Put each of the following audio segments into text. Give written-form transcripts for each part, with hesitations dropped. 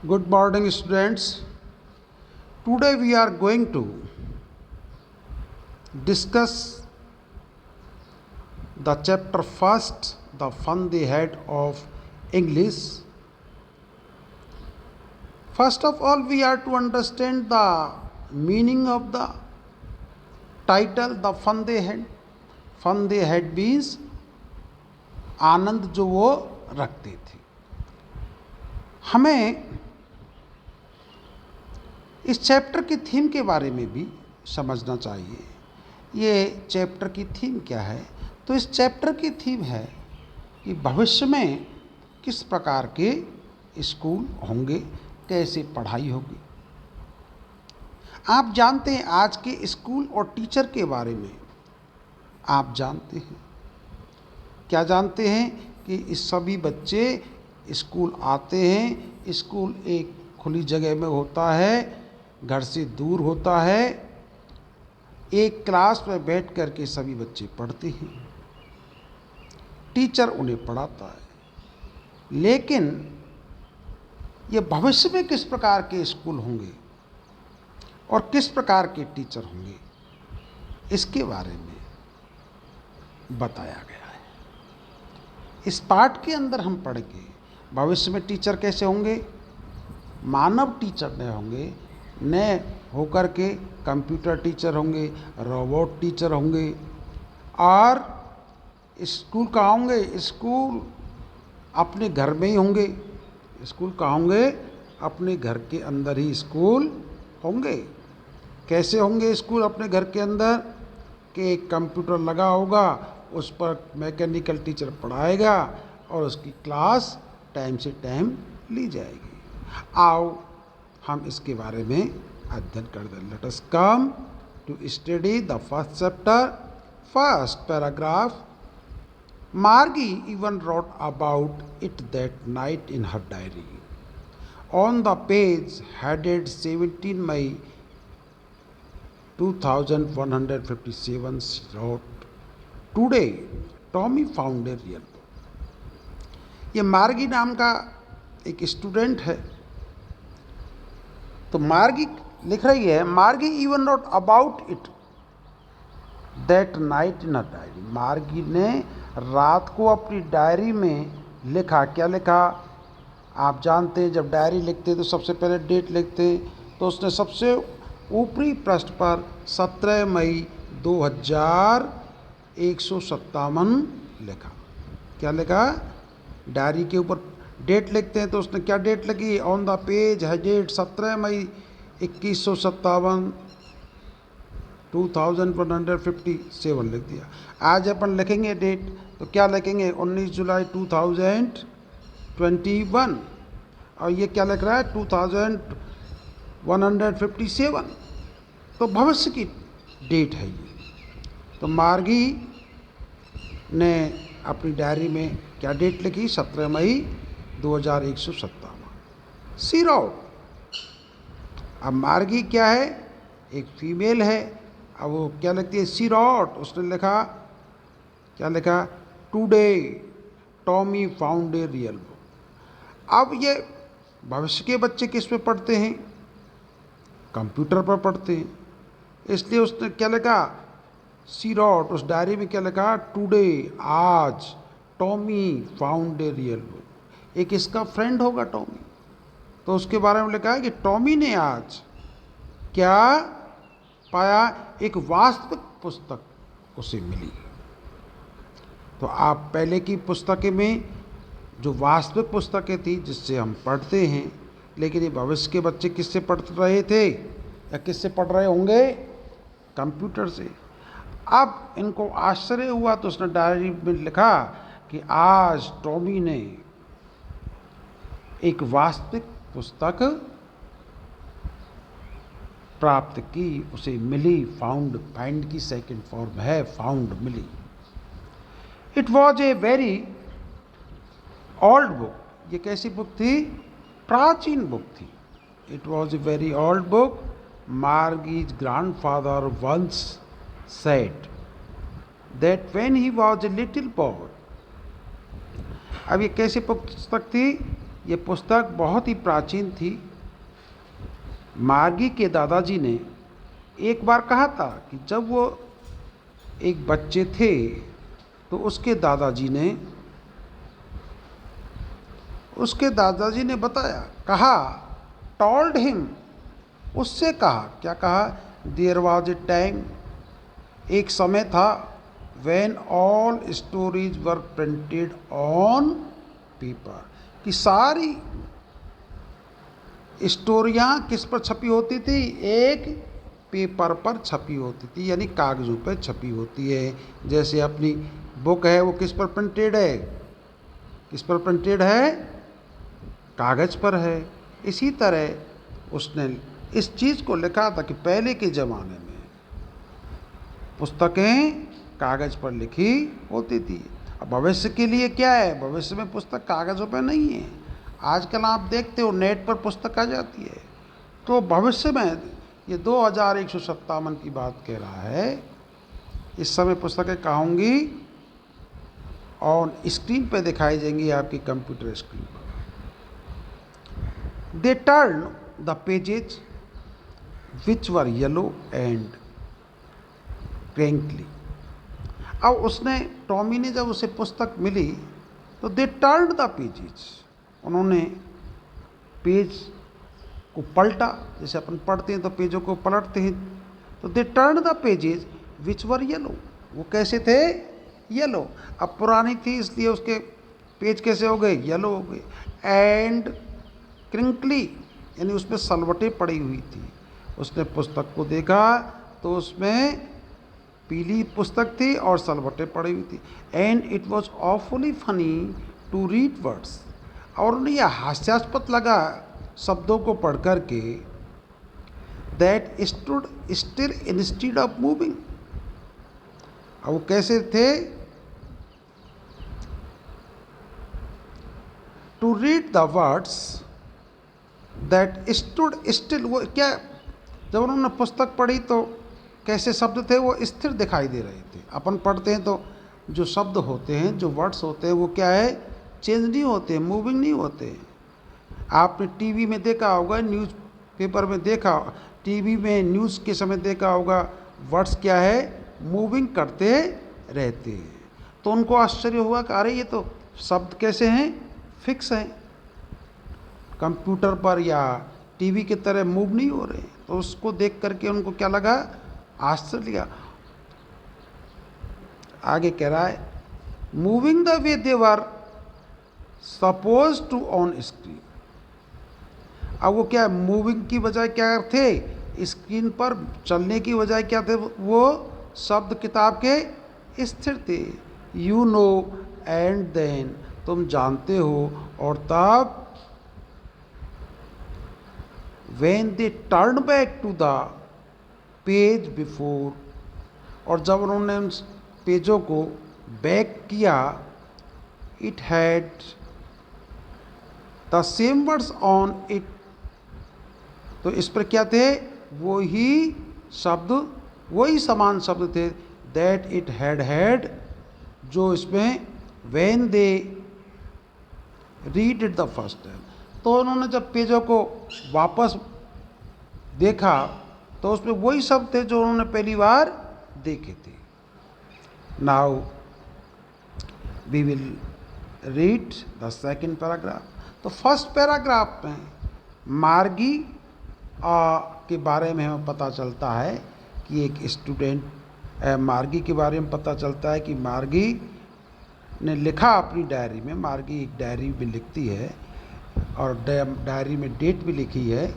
Good morning, students. Today we are going to discuss the chapter first, the fun they had of English. First of all, we are to understand the meaning of the title, the fun they had. Fun they had means आनंद जो वो रखते थे. हमें इस chapter की theme के बारे में भी समझना चाहिए. ये चैप्टर की थीम क्या है? तो इस चैप्टर की थीम है कि भविष्य में किस प्रकार के स्कूल होंगे, कैसे पढ़ाई होगी. आप जानते हैं आज के स्कूल और टीचर के बारे में आप जानते हैं, क्या जानते हैं कि इस सभी बच्चे स्कूल आते हैं. स्कूल एक खुली जगह में होता है, घर से दूर होता है. एक क्लास में बैठ कर के सभी बच्चे पढ़ते हैं, टीचर उन्हें पढ़ाता है. लेकिन ये भविष्य में किस प्रकार के स्कूल होंगे और किस प्रकार के टीचर होंगे, इसके बारे में बताया गया है. इस पाठ के अंदर हम पढ़ेंगे भविष्य में टीचर कैसे होंगे. मानव टीचर नहीं होंगे, न होकर के कंप्यूटर टीचर होंगे, रोबोट टीचर होंगे. और स्कूल कहाँ होंगे? स्कूल अपने घर में ही होंगे. स्कूल कहाँ होंगे? अपने घर के अंदर ही स्कूल होंगे. कैसे होंगे स्कूल अपने घर के अंदर? कि एक कंप्यूटर लगा होगा, उस पर मैकेनिकल टीचर पढ़ाएगा और उसकी क्लास टाइम से टाइम ली जाएगी. आओ हम इसके बारे में अध्ययन कर दें. Let us come to study the first chapter. First paragraph. Margie even wrote about it that night in her diary. On the page headed 17 May 2157, she wrote, "Today, Tommy found a real book." ये मार्गी नाम का एक student है. तो मार्गी लिख रही है, मार्गी even not about it that night in a diary. मार्गी ने रात को अपनी डायरी में लिखा. क्या लिखा? आप जानते हैं जब डायरी लिखते हैं तो सबसे पहले डेट लिखते हैं. तो उसने सबसे ऊपरी पृष्ठ पर 17 मई 2157 लिखा. क्या लिखा? डायरी के ऊपर डेट लिखते हैं तो उसने क्या डेट लिखी? ऑन द पेज है डेट 17 मई 2157 2157 लिख दिया. आज अपन लिखेंगे डेट तो क्या लिखेंगे? 19 जुलाई 2021. और ये क्या लिख रहा है? 2157. तो भविष्य की डेट है ये. तो मार्गी ने अपनी डायरी में क्या डेट लिखी? 17 मई 2157. सी रॉट. अब मार्गी क्या है? एक फीमेल है. अब वो क्या लिखती है? सी रॉट. उसने लिखा, क्या लिखा? Today Tommy found a real book. अब ये भविष्य के बच्चे किस पे पढ़ते हैं? कंप्यूटर पर पढ़ते हैं. इसलिए उसने क्या लिखा? सी रॉट. उस डायरी में क्या लिखा? टुडे, आज, Tommy found a real book. एक इसका फ्रेंड होगा टॉमी, तो उसके बारे में लिखा है कि टॉमी ने आज क्या पाया? एक वास्तविक पुस्तक उसे मिली. तो आप पहले की पुस्तकें में जो वास्तविक पुस्तकें थी जिससे हम पढ़ते हैं, लेकिन ये भविष्य के बच्चे किससे पढ़ रहे थे या किससे पढ़ रहे होंगे? कंप्यूटर से. अब इनको आश्चर्य हुआ तो उसने डायरी में लिखा कि आज टॉमी ने एक वास्तविक पुस्तक प्राप्त की, उसे मिली. फाउंड, फाइंड की सेकंड फॉर्म है फाउंड, मिली. It was a very old book. ये कैसी बुक थी? प्राचीन बुक थी. It was a very old book. Margie's grandfather once said that when he was a little boy. अब ये कैसी पुस्तक थी? ये पुस्तक बहुत ही प्राचीन थी। मार्गी के दादाजी ने एक बार कहा था कि जब वो एक बच्चे थे तो उसके दादाजी ने बताया, कहा, टॉल्ड हिम, उससे कहा, क्या कहा, देयर वॉज ए टाइम, एक समय था, when all stories were printed on paper, कि सारी स्टोरियाँ किस पर छपी होती थी, एक पेपर पर छपी होती थी, यानी कागज़ों पर छपी होती है। जैसे अपनी बुक है वो किस पर प्रिंटेड है, किस पर प्रिंटेड है, कागज़ पर है। इसी तरह उसने इस चीज़ को लिखा था कि पहले के ज़माने में पुस्तकें कागज़ पर लिखी होती थी। अब भविष्य के लिए क्या है, भविष्य में पुस्तक कागज़ों पर नहीं है। आजकल आप देखते हो नेट पर पुस्तक आ जाती है। तो भविष्य में ये 2157 की बात कह रहा है, इस समय पुस्तकें कहाँ होंगी, ऑन स्क्रीन पे दिखाई देंगी, आपकी कंप्यूटर स्क्रीन पर। They turn the pages which were yellow and crinkly. अब उसने, टॉमी ने जब उसे पुस्तक मिली तो दे टर्न द पेजेज, उन्होंने पेज को पलटा, जैसे अपन पढ़ते हैं तो पेजों को पलटते हैं, तो they turn the pages which were yellow, वो कैसे थे, येलो। अब पुरानी थी इसलिए उसके पेज कैसे हो गए, येलो हो गए। एंड क्रिंकली, यानी उसमें सलवटें पड़ी हुई थी। उसने पुस्तक को देखा तो उसमें पीली पुस्तक थी और सलवटें पड़ी हुई थी। And it was awfully funny to read words, और उन्हें यह हास्यास्पद लगा शब्दों को पढ़ कर के, that stood still instead of moving. अब वो कैसे थे, to read the words that stood still, वो क्या, जब उन्होंने पुस्तक पढ़ी तो कैसे शब्द थे, वो स्थिर दिखाई दे रहे थे। अपन पढ़ते हैं तो जो शब्द होते हैं, जो वर्ड्स होते हैं, वो क्या है, चेंज नहीं होते, मूविंग नहीं होते। आपने टीवी में देखा होगा, न्यूज़ पेपर में देखा, टीवी में न्यूज़ के समय देखा होगा, वर्ड्स क्या है, मूविंग करते रहते हैं। तो उनको आश्चर्य हुआ कि अरे ये तो शब्द कैसे हैं, फिक्स हैं, कंप्यूटर पर या टीवी की तरह मूव नहीं हो रहे। तो उसको देख करके उनको क्या लगा, आश्चर्य लगा। आगे कह रहा है, moving the way they were suppose to on screen. अब वो क्या, मूविंग की बजाय क्या थे, स्क्रीन पर चलने की बजाय क्या थे, वो शब्द किताब के स्थिर थे। यू नो एंड देन, तुम जानते हो, और तब when they turn back to the page before, और जब उन्होंने उन पेजों को बैक किया, it had the same words on it, तो इस पर क्या थे, वही शब्द, वही समान शब्द थे, दैट इट हैड, जो इसमें when they read it the first time. तो उन्होंने जब पेजों को वापस देखा तो उसमें वही शब्द थे जो उन्होंने पहली बार देखे थे। Now we will read the second paragraph. तो फर्स्ट पैराग्राफ में मार्गी के बारे में हमें पता चलता है कि एक स्टूडेंट, मार्गी के बारे में पता चलता है कि मार्गी ने लिखा अपनी डायरी में, मार्गी एक डायरी भी लिखती है और डायरी में डेट भी लिखी है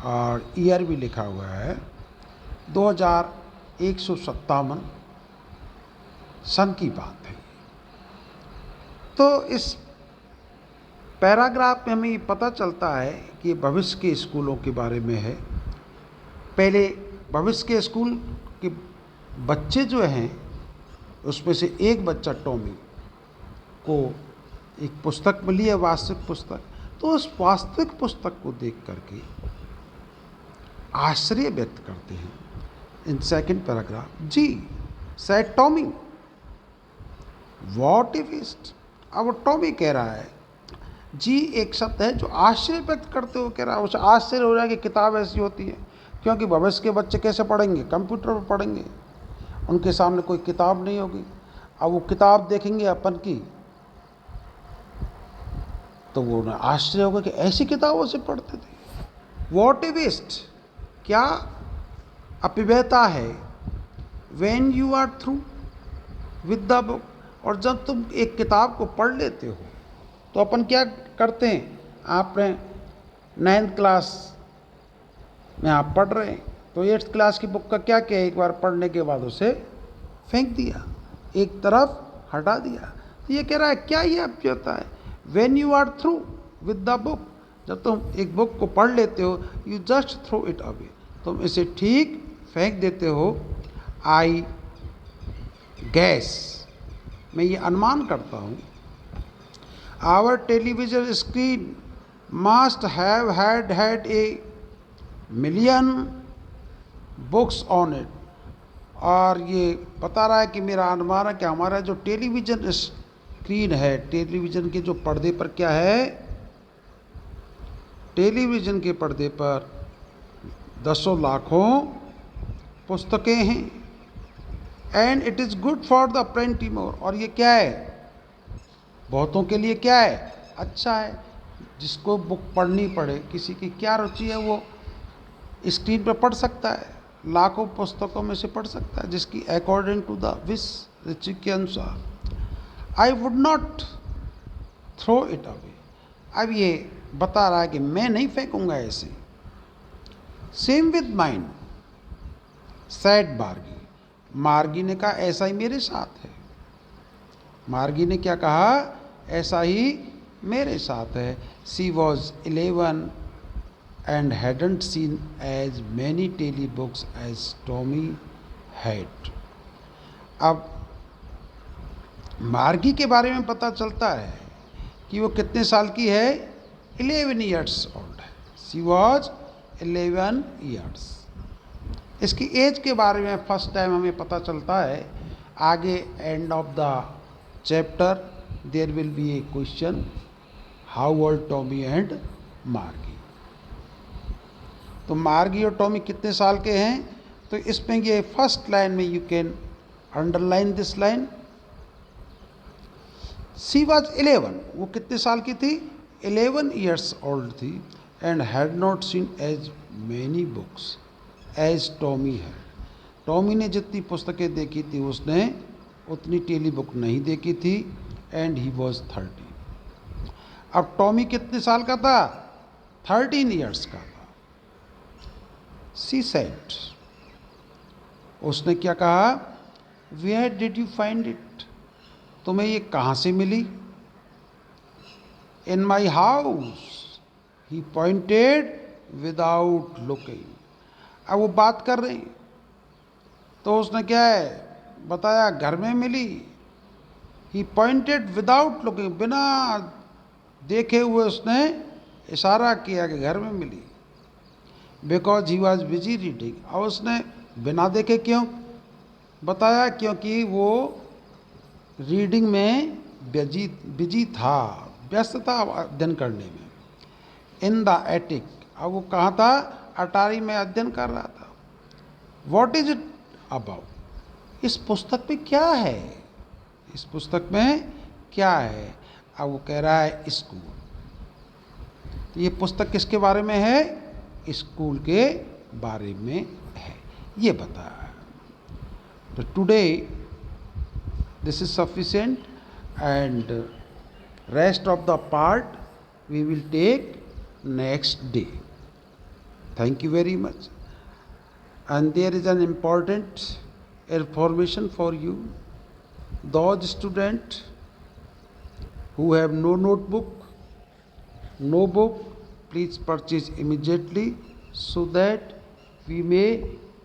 और ईयर भी लिखा हुआ है, 2157 सन की बात है। तो इस पैराग्राफ में हमें ये पता चलता है कि भविष्य के स्कूलों के बारे में है। पहले भविष्य के स्कूल के बच्चे जो हैं, उसमें से एक बच्चा टॉमी को एक पुस्तक मिली है, वास्तविक पुस्तक। तो उस वास्तविक पुस्तक को देख करके आश्चर्य व्यक्त करते हैं। In second paragraph, gee said Tommy, what a waste. अब टॉमी कह रहा है, जी एक शब्द है जो आश्चर्य व्यक्त करते हो, कह रहा है उसे आश्चर्य हो रहा है कि किताब ऐसी होती है, क्योंकि भविष्य के बच्चे कैसे पढ़ेंगे, कंप्यूटर पर पढ़ेंगे, उनके सामने कोई किताब नहीं होगी। अब वो किताब देखेंगे अपन की तो वो उन्हें आश्चर्य होगा कि ऐसी किताबों से पढ़ते थे। वॉट ए वेस्ट, क्या अपव्ययता है। When you are through with the book, और जब तुम एक किताब को पढ़ लेते हो तो अपन क्या करते हैं, आपने 9th क्लास में आप पढ़ रहे हैं तो 8th क्लास की बुक का क्या किया, एक बार पढ़ने के बाद उसे फेंक दिया, एक तरफ हटा दिया। तो ये कह रहा है क्या ये अपव्ययता है। When you are through with the book, जब तुम एक बुक को पढ़ लेते हो, you just throw it away, तुम इसे ठीक फेंक देते हो। आई गैस, मैं ये अनुमान करता हूँ, our television screen must have had a million books on it, और ये बता रहा है कि मेरा अनुमान है कि हमारा जो टेलीविज़न स्क्रीन है, टेलीविज़न के जो पर्दे पर क्या है, टेलीविज़न के पर्दे पर दसों लाखों पुस्तकें हैं। And it is good for the plenty more, और ये क्या है, बहुतों के लिए क्या है, अच्छा है। जिसको बुक पढ़नी पड़े, किसी की क्या रुचि है, वो स्क्रीन पर पढ़ सकता है, लाखों पुस्तकों में से पढ़ सकता है, जिसकी अकॉर्डिंग टू द विश, रुचि के अनुसार। I would not throw it away, अब ये बता रहा है कि मैं नहीं फेंकूंगा ऐसे। सेम विद माइंड सैड मार्गी, मार्गी ने कहा ऐसा ही मेरे साथ है। मार्गी ने क्या कहा, ऐसा ही मेरे साथ है। She was 11 and hadn't seen as many daily books as Tommy had. अब मार्गी के बारे में पता चलता है कि वो कितने साल की है, 11 years old है। She was 11 years। इसकी एज के बारे में फर्स्ट टाइम हमें पता चलता है। आगे end of the chapter there will be a question, how old Tommy and Margie. तो मार्गी और टॉमी कितने साल के हैं, तो इसमें ये फर्स्ट लाइन में you can underline this line, she was 11, वो कितने साल की थी, 11 years ओल्ड थी। And had not seen as many books as Tommy है, टॉमी ने जितनी पुस्तकें देखी थी उसने उतनी टेली बुक नहीं देखी थी। एंड ही वॉज 30, अब टॉमी कितने साल का था, 13 years का था। She said, उसने क्या कहा, Where did you find it, तुम्हें ये कहाँ से मिली। In my house, he pointed without looking। अब वो बात कर रही तो उसने क्या है बताया, घर में मिली। He pointed without looking, बिना देखे हुए उसने इशारा किया कि घर में मिली। Because he was busy reading, और उसने बिना देखे क्यों बताया, क्योंकि वो रीडिंग में बिजी था, व्यस्त था अध्ययन करने में। इन द एटिक, अब वो कहाँ था, अटारी में अध्ययन कर रहा था। वॉट इज इट अबाउट, इस पुस्तक में क्या है, इस पुस्तक में क्या है। अब वो कह रहा है स्कूल, तो ये पुस्तक किसके बारे में है, स्कूल के बारे में है, ये बताया। तो today this is sufficient and rest of the part we will take next day. Thank you very much. And there is an important information for you, those students who have no notebook, no book, please purchase immediately so that we may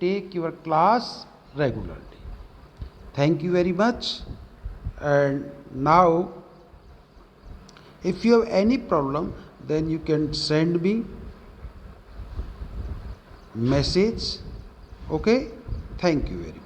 take your class regularly. Thank you very much. And now if you have any problem, then you can send me message. Okay, thank you very much.